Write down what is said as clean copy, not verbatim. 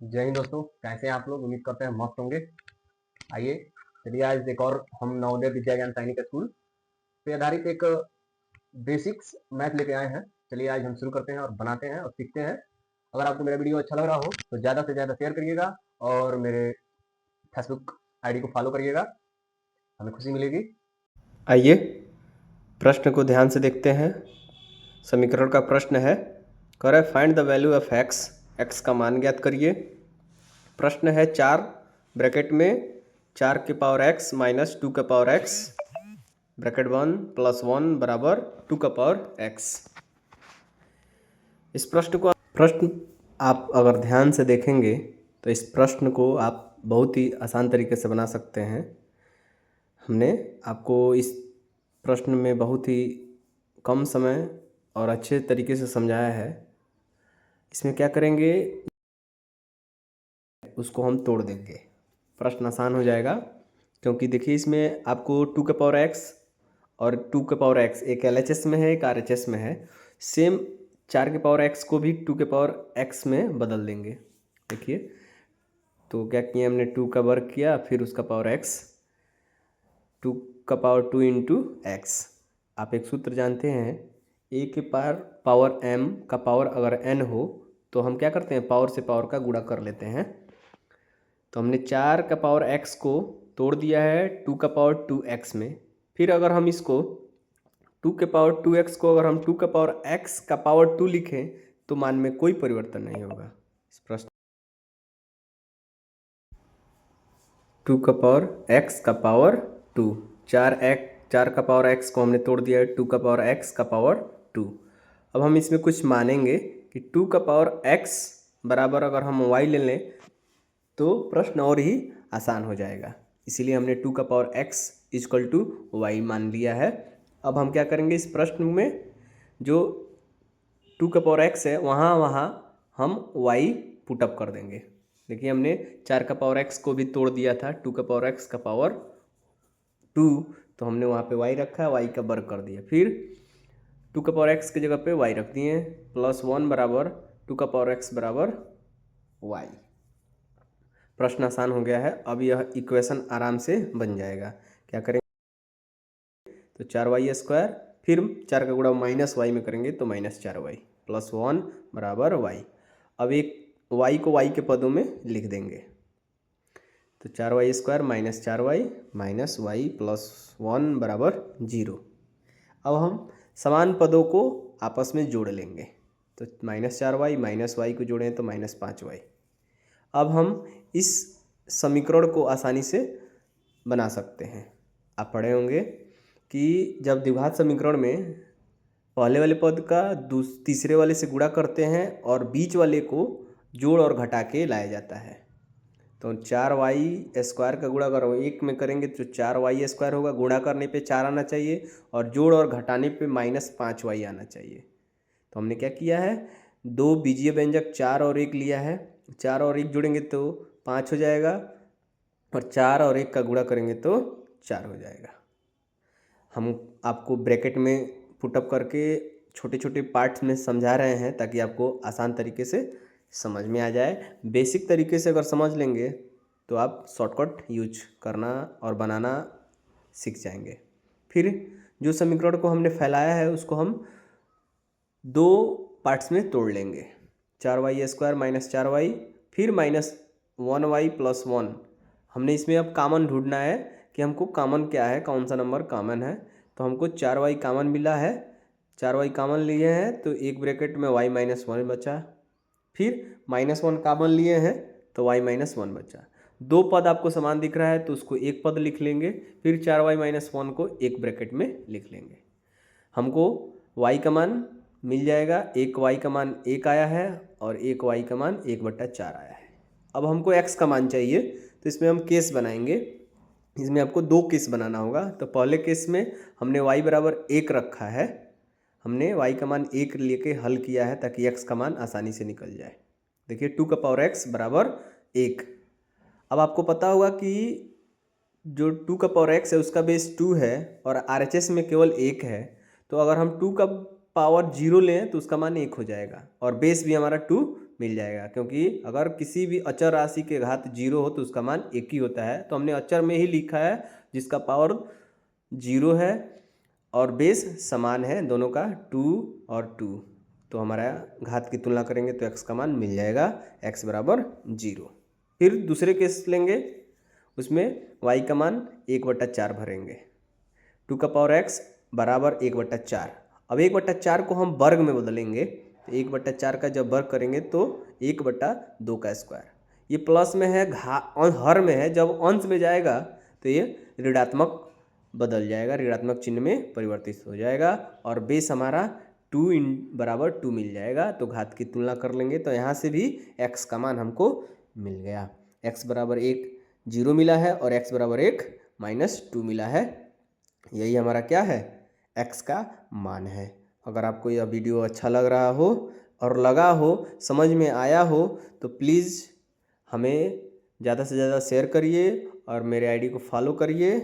जय हिंद दोस्तों, कैसे हैं आप लोग। उम्मीद करते हैं मस्त होंगे। आइए चलिए आज एक और हम नवोदय विद्या ज्ञान सैनिक स्कूल पे आधारित एक बेसिक्स मैथ लेके आए हैं। चलिए आज हम शुरू करते हैं और बनाते हैं और सीखते हैं। अगर आपको मेरा वीडियो अच्छा लग रहा हो तो ज़्यादा से ज़्यादा शेयर करिएगा और मेरे फेसबुक आईडी को फॉलो करिएगा, हमें खुशी मिलेगी। आइए प्रश्न को ध्यान से देखते हैं। समीकरण का प्रश्न है, करें find the value of x, x का मान ज्ञात करिए। प्रश्न है 4 ब्रैकेट में 4 की पावर एक्स माइनस 2 का पावर एक्स ब्रैकेट 1 प्लस 1 बराबर 2 का पावर एक्स। इस प्रश्न आप अगर ध्यान से देखेंगे तो इस प्रश्न को आप बहुत ही आसान तरीके से बना सकते हैं। हमने आपको इस प्रश्न में बहुत ही कम समय और अच्छे तरीके से समझाया है। इसमें क्या करेंगे, उसको हम तोड़ देंगे, प्रश्न आसान हो जाएगा। क्योंकि देखिए इसमें आपको 2 का पावर एक्स और 2 का पावर एक्स एक LHS में है, एक RHS में है। सेम 4 के पावर एक्स को भी 2 के पावर एक्स में बदल देंगे। देखिए तो क्या किया हमने, 2 का वर्ग किया फिर उसका पावर एक्स, 2 का पावर 2 इंटू एक्स। आप एक सूत्र जानते हैं, ए के पावर m का पावर अगर n हो तो हम क्या करते हैं, पावर से पावर का गुणा कर लेते हैं। तो हमने 4 का पावर x को तोड़ दिया है 2 का पावर 2x में। फिर अगर हम इसको 2 के पावर 2x को अगर हम 2 का पावर x का पावर 2 लिखें तो मान में कोई परिवर्तन नहीं होगा। इस प्रश्न 2 का पावर x का पावर 2, 4 का पावर x को हमने तोड़ दिया है 2 का पावर x का पावर 2। अब हम इसमें कुछ मानेंगे कि 2 का पावर x बराबर अगर हम y ले लें तो प्रश्न और ही आसान हो जाएगा। इसीलिए हमने 2 का power x equal to y मान लिया है। अब हम क्या करेंगे, इस प्रश्न में जो 2 का पावर x है वहाँ हम y पुटअप कर देंगे। देखिए हमने 4 का पावर x को भी तोड़ दिया था 2 का पावर x का पावर 2, तो हमने वहाँ पे y रखा, y का वर्ग कर दिया। फिर 2 का पावर x की जगह पे y रख दिए, प्लस 1 बराबर 2 का पावर x बराबर y। प्रश्न आसान हो गया है। अब यह इक्वेशन आराम से बन जाएगा। क्या करेंगे, तो 4y² फिर 4 का गुणा माइनस वाई में करेंगे तो -4y प्लस 1 बराबर y। अब एक y को y के पदों में लिख देंगे, तो 4y² minus 4y minus Y plus 1 बराबर 0। अब हम समान पदों को आपस में जोड़ लेंगे, तो -4y माइनस वाई को जोड़ें तो -5y। अब हम इस समीकरण को आसानी से बना सकते हैं। आप पढ़े होंगे कि जब द्विघात समीकरण में पहले वाले पद का तीसरे वाले से गुणा करते हैं और बीच वाले को जोड़ और घटा के लाया जाता है। तो 4y² का गुणा अगर 1 में करेंगे तो 4y² होगा, गुणा करने पे 4 आना चाहिए और जोड़ और घटाने पे -5y आना चाहिए। तो हमने क्या किया है, दो बीजीय व्यंजक 4 और 1 लिया है, 4 और 1 जोड़ेंगे तो 5 हो जाएगा और 4 और 1 का गुणा करेंगे तो 4 हो जाएगा। हम आपको ब्रैकेट में पुटअप करके छोटे छोटे पार्ट्स में समझा रहे हैं ताकि आपको आसान तरीके से समझ में आ जाए। बेसिक तरीके से अगर समझ लेंगे तो आप शॉर्टकट यूज करना और बनाना सीख जाएंगे। फिर जो समीकरण को हमने फैलाया है उसको हम दो पार्ट्स में तोड़ लेंगे, 4y² माइनस 4y फिर -1y प्लस 1। हमने इसमें अब कामन ढूंढना है कि हमको कामन क्या है, कौन सा नंबर कामन है। तो हमको 4y कामन मिला है, 4y कामन लिए हैं तो एक ब्रैकेट में y माइनस 1 बचा, फिर -1 कामन लिए हैं तो y माइनस 1 बचा। दो पद आपको समान दिख रहा है तो उसको एक पद लिख लेंगे, फिर 4y माइनस 1 को एक ब्रैकेट में लिख लेंगे। हमको y का मान मिल जाएगा, एक y का मान 1 आया है और एक y का मान 1/4 आया है। अब हमको x का मान चाहिए तो इसमें हम केस बनाएंगे। इसमें आपको दो केस बनाना होगा। तो पहले केस में हमने y बराबर 1 रखा है, हमने y का मान 1 लेके हल किया है ताकि x का मान आसानी से निकल जाए। देखिए 2 का पावर x बराबर 1। अब आपको पता होगा कि जो 2 का पावर x है उसका बेस 2 है और RHS में केवल 1 है। तो अगर हम 2 का पावर 0 लें तो उसका मान 1 हो जाएगा और बेस भी हमारा 2 मिल जाएगा, क्योंकि अगर किसी भी अचर राशि के घात 0 हो तो उसका मान 1 ही होता है। तो हमने अचर में ही लिखा है जिसका पावर 0 है और बेस समान है दोनों का 2 और 2, तो हमारा घात की तुलना करेंगे तो x का मान मिल जाएगा x बराबर 0। फिर दूसरे केस लेंगे, उसमें y का मान 1/4 भरेंगे, 2 का पावर x बराबर 1/4। अब 1/4 को हम वर्ग में बदलेंगे, तो 1/4 का जब वर्ग करेंगे तो 1/2 का स्क्वायर। ये प्लस में है, हर में है, जब अंश में जाएगा तो ये ऋणात्मक बदल जाएगा, ऋणात्मक चिन्ह में परिवर्तित हो जाएगा और बेस हमारा 2 बराबर 2 मिल जाएगा। तो घात की तुलना कर लेंगे तो यहाँ से भी x का मान हमको मिल गया, x बराबर 1 0 मिला है और x बराबर 1 -2 मिला है। यही हमारा क्या है, x का मान है। अगर आपको यह वीडियो अच्छा लग रहा हो और लगा हो, समझ में आया हो, तो प्लीज़ हमें ज़्यादा से ज़्यादा शेयर करिए और मेरे आईडी को फॉलो करिए